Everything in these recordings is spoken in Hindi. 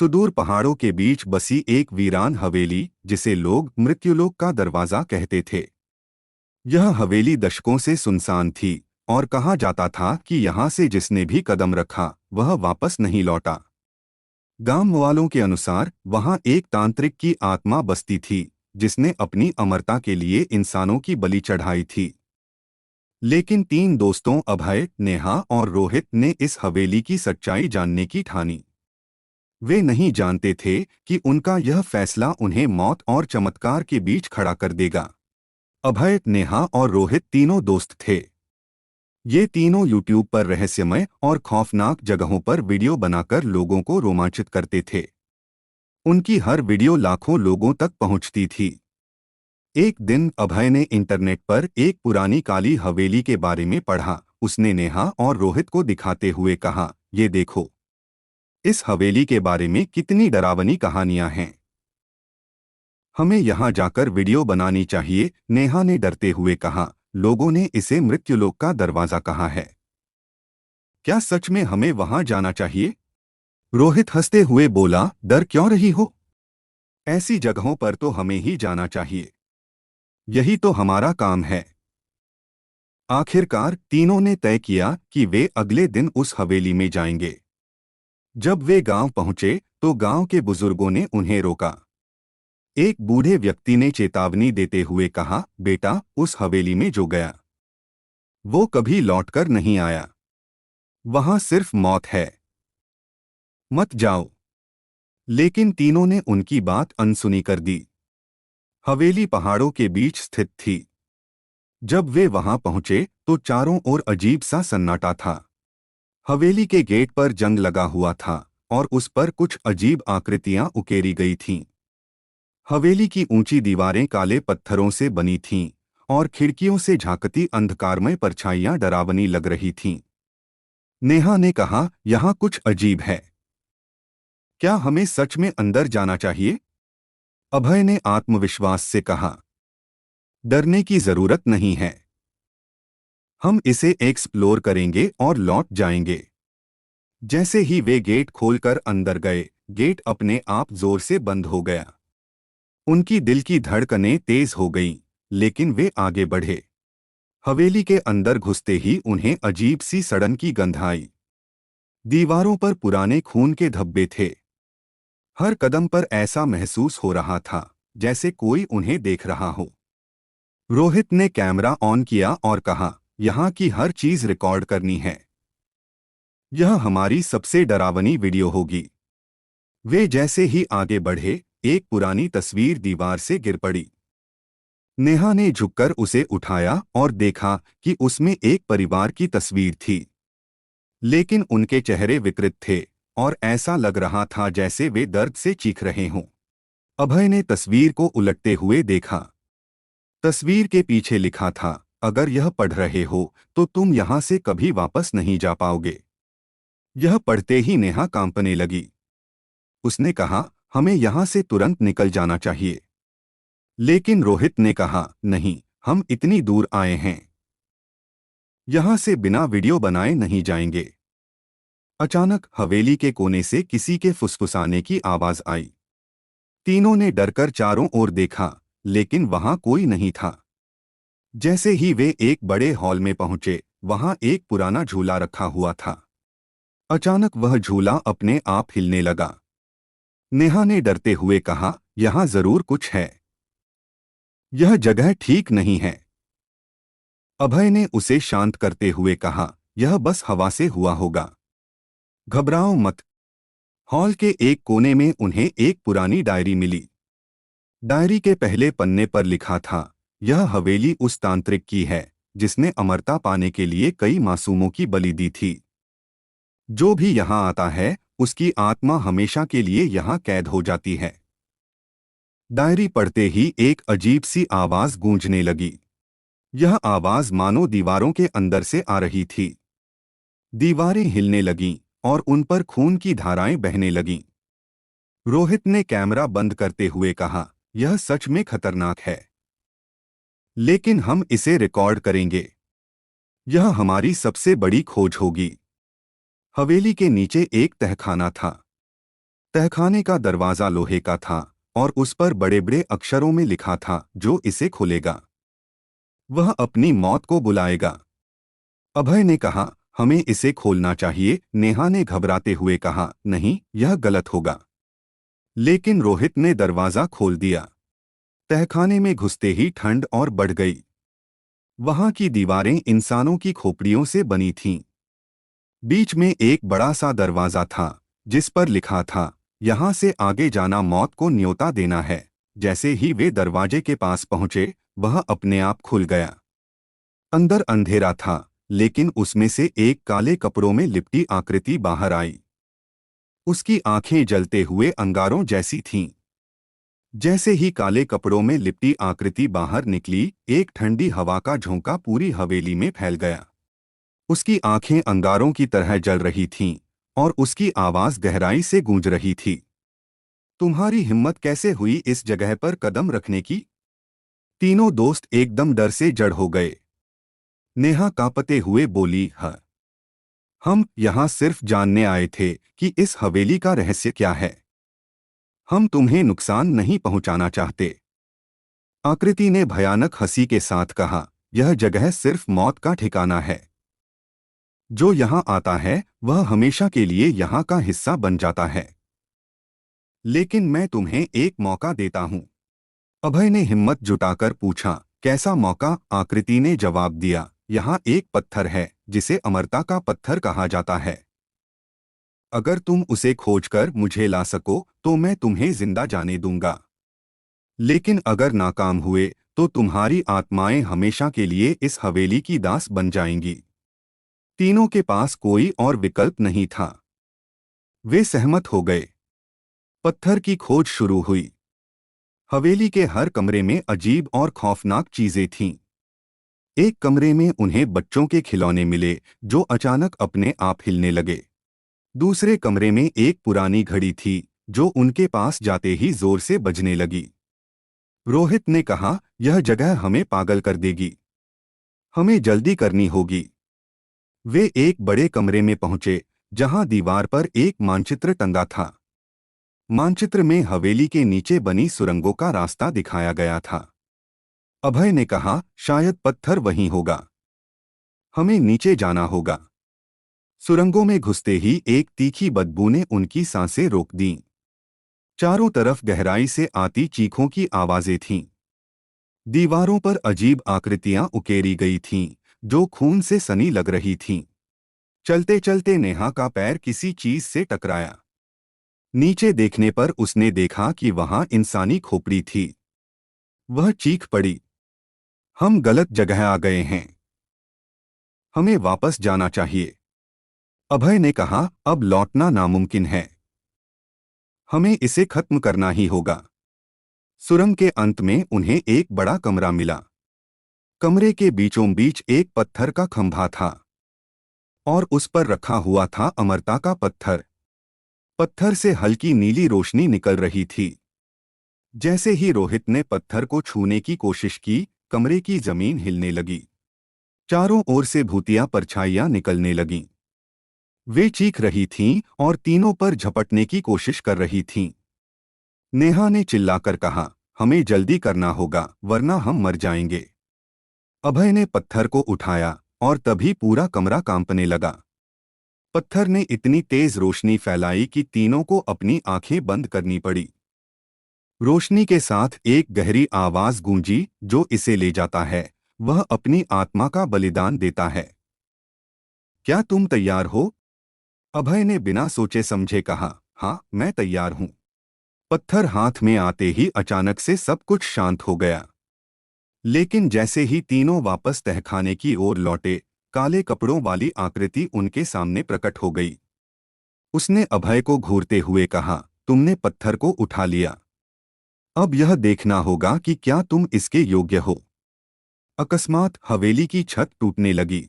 सुदूर पहाड़ों के बीच बसी एक वीरान हवेली, जिसे लोग मृत्युलोक का दरवाजा कहते थे। यह हवेली दशकों से सुनसान थी और कहा जाता था कि यहाँ से जिसने भी कदम रखा वह वापस नहीं लौटा। गांव वालों के अनुसार वहां एक तांत्रिक की आत्मा बसती थी, जिसने अपनी अमरता के लिए इंसानों की बलि चढ़ाई थी। लेकिन तीन दोस्तों अभय, नेहा और रोहित ने इस हवेली की सच्चाई जानने की ठानी। वे नहीं जानते थे कि उनका यह फैसला उन्हें मौत और चमत्कार के बीच खड़ा कर देगा। अभय, नेहा और रोहित तीनों दोस्त थे। ये तीनों यूट्यूब पर रहस्यमय और खौफनाक जगहों पर वीडियो बनाकर लोगों को रोमांचित करते थे। उनकी हर वीडियो लाखों लोगों तक पहुंचती थी। एक दिन अभय ने इंटरनेट पर एक पुरानी काली हवेली के बारे में पढ़ा। उसने नेहा और रोहित को दिखाते हुए कहा, ये देखो, इस हवेली के बारे में कितनी डरावनी कहानियां हैं। हमें यहाँ जाकर वीडियो बनानी चाहिए। नेहा ने डरते हुए कहा, लोगों ने इसे मृत्युलोक का दरवाजा कहा है। क्या सच में हमें वहां जाना चाहिए? रोहित हंसते हुए बोला, डर क्यों रही हो? ऐसी जगहों पर तो हमें ही जाना चाहिए। यही तो हमारा काम है। आखिरकार तीनों ने तय किया कि वे अगले दिन उस हवेली में जाएंगे। जब वे गांव पहुंचे तो गांव के बुजुर्गों ने उन्हें रोका। एक बूढ़े व्यक्ति ने चेतावनी देते हुए कहा, बेटा, उस हवेली में जो गया वो कभी लौटकर नहीं आया। वहां सिर्फ मौत है। मत जाओ। लेकिन तीनों ने उनकी बात अनसुनी कर दी। हवेली पहाड़ों के बीच स्थित थी। जब वे वहां पहुंचे तो चारों ओर अजीब सा सन्नाटा था। हवेली के गेट पर जंग लगा हुआ था और उस पर कुछ अजीब आकृतियां उकेरी गई थीं। हवेली की ऊंची दीवारें काले पत्थरों से बनी थीं और खिड़कियों से झांकती अंधकारमय परछाइयां डरावनी लग रही थीं। नेहा ने कहा, यहाँ कुछ अजीब है। क्या हमें सच में अंदर जाना चाहिए? अभय ने आत्मविश्वास से कहा, डरने की जरूरत नहीं है। हम इसे एक्सप्लोर करेंगे और लौट जाएंगे। जैसे ही वे गेट खोलकर अंदर गए, गेट अपने आप जोर से बंद हो गया। उनकी दिल की धड़कनें तेज हो गईं, लेकिन वे आगे बढ़े। हवेली के अंदर घुसते ही उन्हें अजीब सी सड़न की गंध आई। दीवारों पर पुराने खून के धब्बे थे। हर कदम पर ऐसा महसूस हो रहा था जैसे कोई उन्हें देख रहा हो। रोहित ने कैमरा ऑन किया और कहा, यहाँ की हर चीज रिकॉर्ड करनी है। यह हमारी सबसे डरावनी वीडियो होगी। वे जैसे ही आगे बढ़े, एक पुरानी तस्वीर दीवार से गिर पड़ी। नेहा ने झुककर उसे उठाया और देखा कि उसमें एक परिवार की तस्वीर थी। लेकिन उनके चेहरे विकृत थे और ऐसा लग रहा था जैसे वे दर्द से चीख रहे हों। अभय ने तस्वीर को उलटते हुए देखा। तस्वीर के पीछे लिखा था, अगर यह पढ़ रहे हो तो तुम यहां से कभी वापस नहीं जा पाओगे। यह पढ़ते ही नेहा कांपने लगी। उसने कहा, हमें यहां से तुरंत निकल जाना चाहिए। लेकिन रोहित ने कहा, नहीं, हम इतनी दूर आए हैं। यहां से बिना वीडियो बनाए नहीं जाएंगे। अचानक हवेली के कोने से किसी के फुसफुसाने की आवाज आई। तीनों ने डरकर चारों ओर देखा, लेकिन वहां कोई नहीं था। जैसे ही वे एक बड़े हॉल में पहुंचे, वहां एक पुराना झूला रखा हुआ था। अचानक वह झूला अपने आप हिलने लगा। नेहा ने डरते हुए कहा, यहां जरूर कुछ है। यह जगह ठीक नहीं है। अभय ने उसे शांत करते हुए कहा, यह बस हवा से हुआ होगा। घबराओ मत। हॉल के एक कोने में उन्हें एक पुरानी डायरी मिली। डायरी के पहले पन्ने पर लिखा था, यह हवेली उस तांत्रिक की है जिसने अमरता पाने के लिए कई मासूमों की बलि दी थी। जो भी यहाँ आता है उसकी आत्मा हमेशा के लिए यहाँ कैद हो जाती है। डायरी पढ़ते ही एक अजीब सी आवाज गूंजने लगी। यह आवाज मानो दीवारों के अंदर से आ रही थी। दीवारें हिलने लगीं और उन पर खून की धाराएं बहने लगीं। रोहित ने कैमरा बंद करते हुए कहा, यह सच में खतरनाक है। लेकिन हम इसे रिकॉर्ड करेंगे। यह हमारी सबसे बड़ी खोज होगी। हवेली के नीचे एक तहखाना था। तहखाने का दरवाजा लोहे का था और उस पर बड़े बड़े अक्षरों में लिखा था, जो इसे खोलेगा वह अपनी मौत को बुलाएगा। अभय ने कहा, हमें इसे खोलना चाहिए। नेहा ने घबराते हुए कहा, नहीं, यह गलत होगा। लेकिन रोहित ने दरवाजा खोल दिया। तहखाने में घुसते ही ठंड और बढ़ गई। वहां की दीवारें इंसानों की खोपड़ियों से बनी थीं। बीच में एक बड़ा सा दरवाजा था, जिस पर लिखा था, यहां से आगे जाना मौत को न्योता देना है। जैसे ही वे दरवाजे के पास पहुंचे, वह अपने आप खुल गया। अंदर अंधेरा था, लेकिन उसमें से एक काले कपड़ों में लिपटी आकृति बाहर आई। उसकी आंखें जलते हुए अंगारों जैसी थीं। जैसे ही काले कपड़ों में लिपटी आकृति बाहर निकली, एक ठंडी हवा का झोंका पूरी हवेली में फैल गया। उसकी आंखें अंगारों की तरह जल रही थीं और उसकी आवाज गहराई से गूंज रही थी। तुम्हारी हिम्मत कैसे हुई इस जगह पर कदम रखने की? तीनों दोस्त एकदम डर से जड़ हो गए। नेहा कांपते हुए बोली, हम यहाँ सिर्फ जानने आए थे कि इस हवेली का रहस्य क्या है। हम तुम्हें नुकसान नहीं पहुंचाना चाहते। आकृति ने भयानक हंसी के साथ कहा, यह जगह सिर्फ मौत का ठिकाना है। जो यहाँ आता है वह हमेशा के लिए यहाँ का हिस्सा बन जाता है। लेकिन मैं तुम्हें एक मौका देता हूँ। अभय ने हिम्मत जुटाकर पूछा, कैसा मौका? आकृति ने जवाब दिया, यहाँ एक पत्थर है जिसे अमरता का पत्थर कहा जाता है। अगर तुम उसे खोजकर मुझे ला सको तो मैं तुम्हें जिंदा जाने दूंगा। लेकिन अगर नाकाम हुए तो तुम्हारी आत्माएं हमेशा के लिए इस हवेली की दास बन जाएंगी। तीनों के पास कोई और विकल्प नहीं था। वे सहमत हो गए। पत्थर की खोज शुरू हुई। हवेली के हर कमरे में अजीब और खौफनाक चीजें थीं। एक कमरे में उन्हें बच्चों के खिलौने मिले, जो अचानक अपने आप हिलने लगे। दूसरे कमरे में एक पुरानी घड़ी थी, जो उनके पास जाते ही जोर से बजने लगी। रोहित ने कहा, यह जगह हमें पागल कर देगी। हमें जल्दी करनी होगी। वे एक बड़े कमरे में पहुंचे, जहां दीवार पर एक मानचित्र टंगा था। मानचित्र में हवेली के नीचे बनी सुरंगों का रास्ता दिखाया गया था। अभय ने कहा, शायद पत्थर वहीं होगा। हमें नीचे जाना होगा। सुरंगों में घुसते ही एक तीखी बदबू ने उनकी सांसें रोक दीं। चारों तरफ गहराई से आती चीखों की आवाजें थीं। दीवारों पर अजीब आकृतियां उकेरी गई थीं, जो खून से सनी लग रही थीं। चलते चलते नेहा का पैर किसी चीज से टकराया। नीचे देखने पर उसने देखा कि वहां इंसानी खोपड़ी थी। वह चीख पड़ी, हम गलत जगह आ गए हैं। हमें वापस जाना चाहिए। अभय ने कहा, अब लौटना नामुमकिन है। हमें इसे खत्म करना ही होगा। सुरंग के अंत में उन्हें एक बड़ा कमरा मिला। कमरे के बीचों बीच एक पत्थर का खंभा था और उस पर रखा हुआ था अमरता का पत्थर। पत्थर से हल्की नीली रोशनी निकल रही थी। जैसे ही रोहित ने पत्थर को छूने की कोशिश की, कमरे की जमीन हिलने लगी। चारों ओर से भूतिया परछाइयां निकलने लगीं। वे चीख रही थीं और तीनों पर झपटने की कोशिश कर रही थीं। नेहा ने चिल्लाकर कहा, हमें जल्दी करना होगा वरना हम मर जाएंगे। अभय ने पत्थर को उठाया और तभी पूरा कमरा कांपने लगा। पत्थर ने इतनी तेज रोशनी फैलाई कि तीनों को अपनी आंखें बंद करनी पड़ी। रोशनी के साथ एक गहरी आवाज गूंजी, जो इसे ले जाता है वह अपनी आत्मा का बलिदान देता है। क्या तुम तैयार हो? अभय ने बिना सोचे समझे कहा, हाँ, मैं तैयार हूं। पत्थर हाथ में आते ही अचानक से सब कुछ शांत हो गया। लेकिन जैसे ही तीनों वापस तहखाने की ओर लौटे, काले कपड़ों वाली आकृति उनके सामने प्रकट हो गई। उसने अभय को घूरते हुए कहा, तुमने पत्थर को उठा लिया। अब यह देखना होगा कि क्या तुम इसके योग्य हो। अकस्मात हवेली की छत टूटने लगी।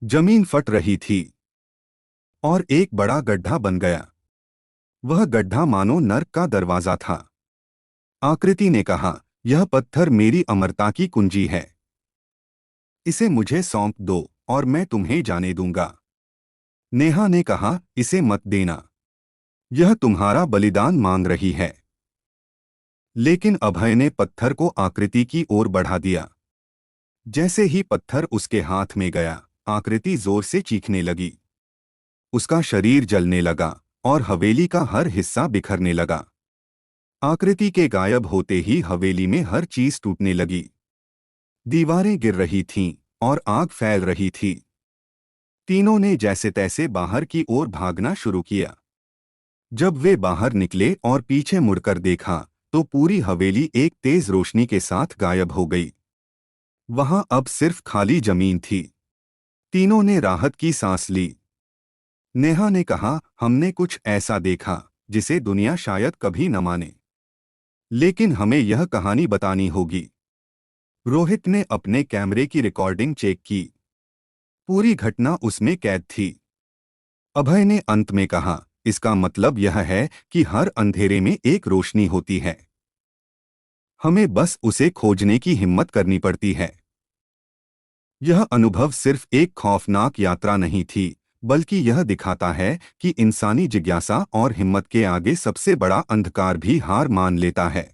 जमीन फट रही थी और एक बड़ा गड्ढा बन गया। वह गड्ढा मानो नर्क का दरवाजा था। आकृति ने कहा, यह पत्थर मेरी अमरता की कुंजी है। इसे मुझे सौंप दो और मैं तुम्हें जाने दूंगा। नेहा ने कहा, इसे मत देना। यह तुम्हारा बलिदान मांग रही है। लेकिन अभय ने पत्थर को आकृति की ओर बढ़ा दिया। जैसे ही पत्थर उसके हाथ में गया, आकृति जोर से चीखने लगी। उसका शरीर जलने लगा और हवेली का हर हिस्सा बिखरने लगा। आकृति के गायब होते ही हवेली में हर चीज टूटने लगी। दीवारें गिर रही थीं और आग फैल रही थी। तीनों ने जैसे तैसे बाहर की ओर भागना शुरू किया। जब वे बाहर निकले और पीछे मुड़कर देखा, तो पूरी हवेली एक तेज रोशनी के साथ गायब हो गई। वहां अब सिर्फ खाली जमीन थी। तीनों ने राहत की सांस ली। नेहा ने कहा, हमने कुछ ऐसा देखा जिसे दुनिया शायद कभी न माने, लेकिन हमें यह कहानी बतानी होगी। रोहित ने अपने कैमरे की रिकॉर्डिंग चेक की। पूरी घटना उसमें कैद थी। अभय ने अंत में कहा, इसका मतलब यह है कि हर अंधेरे में एक रोशनी होती है। हमें बस उसे खोजने की हिम्मत करनी पड़ती है। यह अनुभव सिर्फ एक खौफनाक यात्रा नहीं थी, बल्कि यह दिखाता है कि इंसानी जिज्ञासा और हिम्मत के आगे सबसे बड़ा अंधकार भी हार मान लेता है।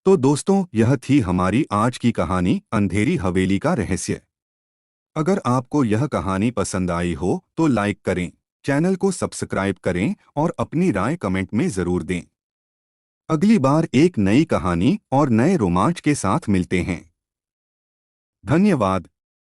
तो दोस्तों, यह थी हमारी आज की कहानी, अंधेरी हवेली का रहस्य। अगर आपको यह कहानी पसंद आई हो तो लाइक करें, चैनल को सब्सक्राइब करें और अपनी राय कमेंट में ज़रूर दें। अगली बार एक नई कहानी और नए रोमांच के साथ मिलते हैं। धन्यवाद।